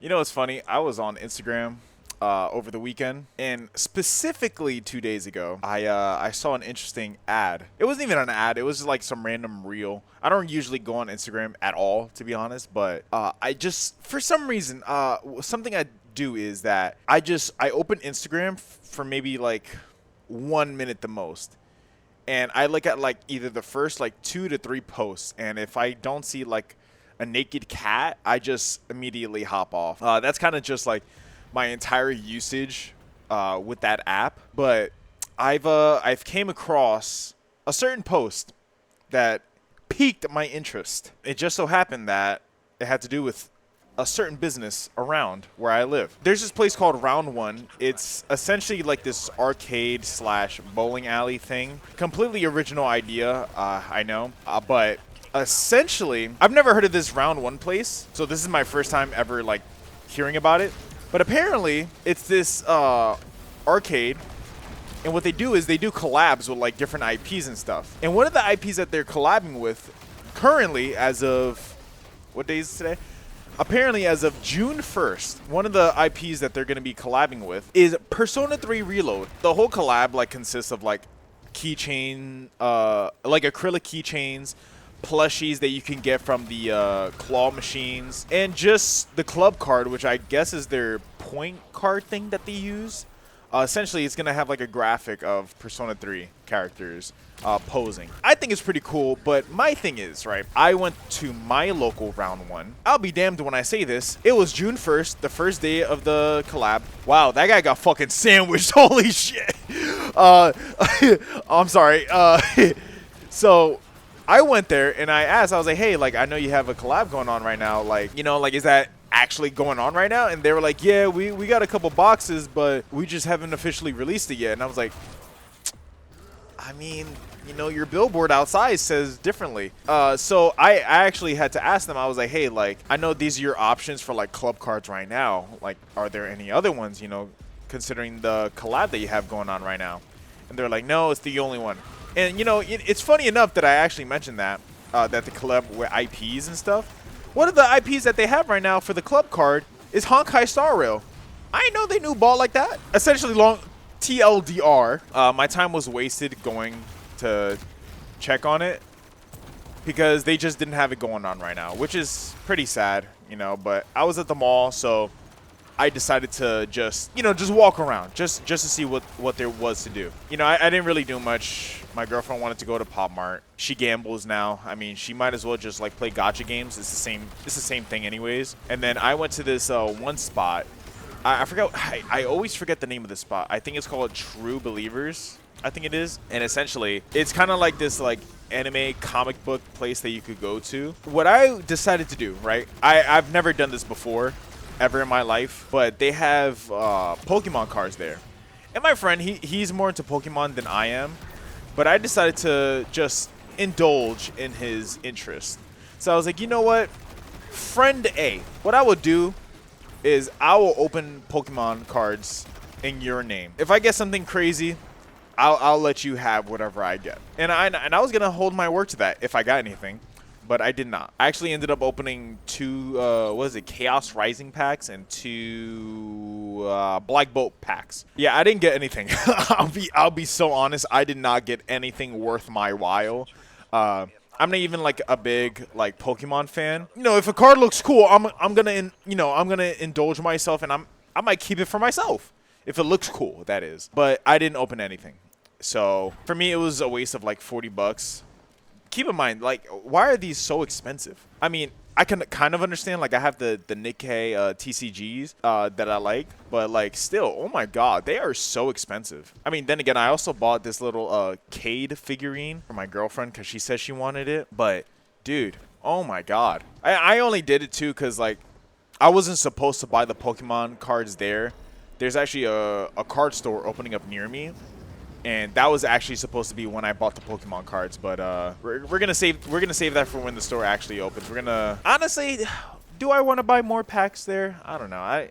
You know what's funny? I was on Instagram over the weekend, and specifically 2 days ago, I saw an interesting ad. It wasn't even an ad; it was just like some random reel. I don't usually go on Instagram at all, to be honest, but I just for some reason something I do is that I open Instagram for maybe like 1 minute the most. And I look at like either the first like 2 to 3 posts, and if I don't see like a naked cat, I just immediately hop off. That's kind of just like my entire usage with that app. But I've came across a certain post that piqued my interest. It just so happened that it had to do with a certain business around where I live. There's this place called Round One. It's essentially like this arcade slash bowling alley thing. Completely original idea, I know, but essentially, I've never heard of this Round One place, so this is my first time ever like hearing about it. But apparently, it's this arcade, and what they do is they do collabs with like different IPs and stuff. And one of the IPs that they're collabing with currently, as of what day is today? Apparently, as of June 1st, one of the IPs that they're going to be collabing with is Persona 3 Reload. The whole collab like consists of like keychain, like acrylic keychains, plushies that you can get from the claw machines, and just the club card, which I guess is their point card thing that they use. Essentially, it's going to have like a graphic of Persona 3 characters posing. I think it's pretty cool, but my thing is, right, I went to my local Round One. I'll be damned when I say this. It was June 1st, the first day of the collab. Wow, that guy got fucking sandwiched. Holy shit. I'm sorry. So I went there and I asked, I was like, hey, like, I know you have a collab going on right now. Like, you know, like, is that actually going on right now? And they were like, yeah, we got a couple boxes, but we just haven't officially released it yet. And I was like, I mean, you know, your billboard outside says differently. So I actually had to ask them. I was like, hey, like, I know these are your options for like club cards right now. Like, are there any other ones, you know, considering the collab that you have going on right now? And they're like, no, it's the only one. And, you know, it's funny enough that I actually mentioned that, that the collab with IPs and stuff. One of the IPs that they have right now for the club card is Honkai Star Rail. I didn't know they knew ball like that. Essentially, long TLDR, my time was wasted going to check on it because they just didn't have it going on right now, which is pretty sad, you know. But I was at the mall, so I decided to just, you know, just walk around, just to see what there was to do. You know, I didn't really do much. My girlfriend wanted to go to Pop Mart. She gambles now. I mean, she might as well just like play gacha games. It's the same thing anyways. And then I went to this one spot. I forgot. I always forget the name of the spot. I think it's called True Believers. I think it is. And essentially, it's kind of like this like anime comic book place that you could go to. What I decided to do, right? I've never done this before, ever in my life, but they have Pokemon cards there. And my friend, he's more into Pokemon than I am, but I decided to just indulge in his interest. So I was like, you know what? Friend A, what I will do is I will open Pokemon cards in your name. If I get something crazy, I'll let you have whatever I get. And I was going to hold my word to that if I got anything. But I did not. I actually ended up opening two, Chaos Rising packs and two Black Bolt packs. Yeah, I didn't get anything. I'll be so honest. I did not get anything worth my while. I'm not even like a big like Pokemon fan. You know, if a card looks cool, I'm gonna indulge myself, and I might keep it for myself if it looks cool. That is. But I didn't open anything. So for me, it was a waste of like $40. Keep in mind, like, why are these so expensive? I mean, I can kind of understand, like, I have the Nikkei TCGs that I like, but, like, still, oh my god, they are so expensive. I mean, then again, I also bought this little Cade figurine for my girlfriend because she said she wanted it, but, dude, oh my god. I only did it, too, because, like, I wasn't supposed to buy the Pokemon cards there. There's actually a card store opening up near me. And that was actually supposed to be when I bought the Pokemon cards, but we're gonna save that for when the store actually opens. We're gonna honestly, do I want to buy more packs there? I don't know. I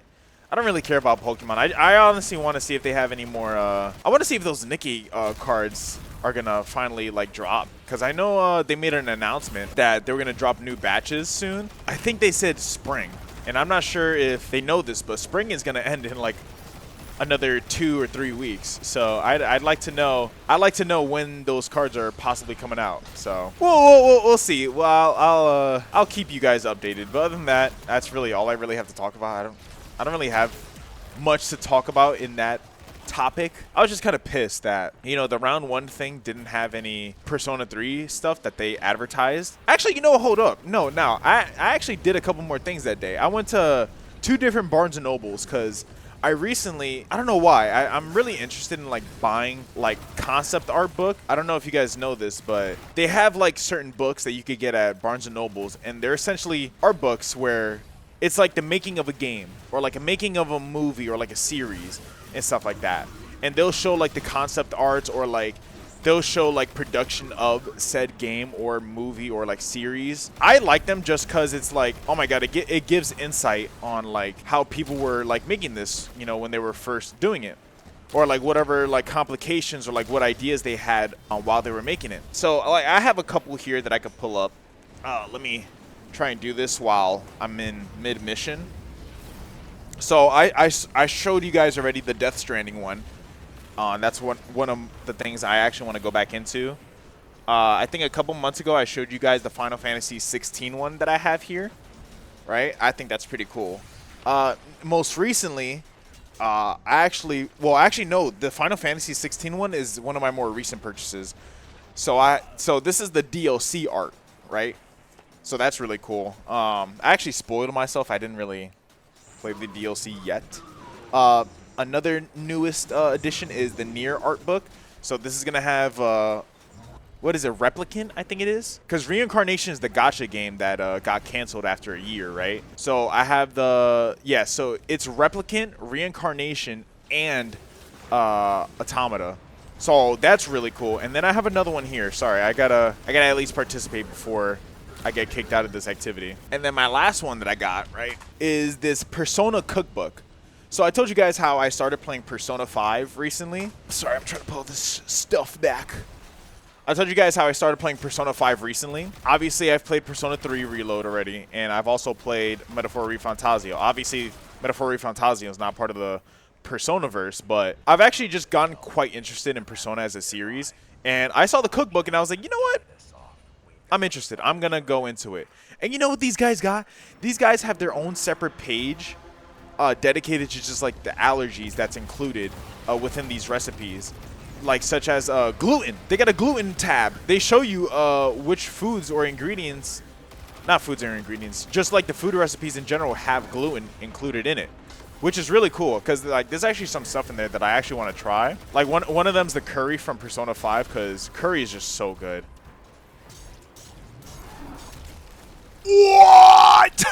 don't really care about Pokemon. I honestly want to see if they have any more. I want to see if those Nikkei cards are gonna finally like drop, because I know they made an announcement that they were gonna drop new batches soon. I think they said spring. And I'm not sure if they know this, but spring is going to end in like another 2 or 3 weeks. So I'd like to know. I'd like to know when those cards are possibly coming out. So we'll see. Well, I'll keep you guys updated. But other than that, that's really all I really have to talk about. I don't really have much to talk about in that topic. I was just kind of pissed that, you know, the round 1 thing didn't have any Persona 3 stuff that they advertised. Actually, you know, hold up. No, I actually did a couple more things that day. I went to 2 different Barnes and Nobles because I recently, I don't know why, I'm really interested in like buying like concept art book. I don't know if you guys know this, but they have like certain books that you could get at Barnes and Nobles, and they're essentially art books where it's like the making of a game or like a making of a movie or like a series and stuff like that. And they'll show like the concept arts, or like they'll show like production of said game or movie or like series. I like them just because it's like, oh my god, it gives insight on like how people were like making this, you know, when they were first doing it, or like whatever like complications or like what ideas they had while they were making it. So like I have a couple here that I could pull up. Let me try and do this while I'm in mid mission. So I showed you guys already the Death Stranding one. That's one of the things I actually want to go back into. I think a couple months ago I showed you guys the Final Fantasy 16 one that I have here, right? I think that's pretty cool. Most recently, actually no, the Final Fantasy 16 one is one of my more recent purchases. So this is the DLC art, right? So that's really cool. I actually spoiled myself. I didn't really play the DLC yet. Another newest addition is the Nier art book. So this is gonna have what is it, Replicant? I think it is, because Reincarnation is the gacha game that got canceled after a year, right? So I have so it's Replicant, Reincarnation, and Automata. So that's really cool. And then I have another one here. Sorry, I gotta at least participate before I get kicked out of this activity. And then my last one that I got, right, is this Persona cookbook. So I told you guys how I started playing Persona 5 recently. Sorry, I'm trying to pull this stuff back. I told you guys how I started playing Persona 5 recently. Obviously, I've played Persona 3 Reload already, and I've also played Metaphor ReFantazio. Obviously, Metaphor ReFantazio is not part of the Persona-verse, but I've actually just gotten quite interested in Persona as a series. And I saw the cookbook, and I was like, you know what? I'm interested. I'm going to go into it. And you know what these guys got? These guys have their own separate page dedicated to just like the allergies that's included within these recipes. Like such as gluten. They got a gluten tab. They show you which foods or ingredients, not foods or ingredients, just like the food recipes in general have gluten included in it. Which is really cool because like there's actually some stuff in there that I actually want to try. Like one of them's the curry from Persona 5 because curry is just so good. What?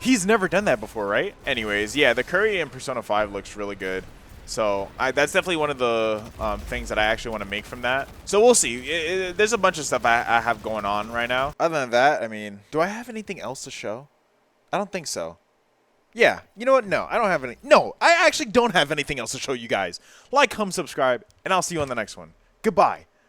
He's never done that before, right? Anyways, yeah, the curry in Persona 5 looks really good. So that's definitely one of the things that I actually want to make from that. So we'll see. There's a bunch of stuff I have going on right now. Other than that, I mean, do I have anything else to show? I don't think so. Yeah, you know what? No, I don't have any. No, I actually don't have anything else to show you guys. Like, comment, subscribe, and I'll see you on the next one. Goodbye.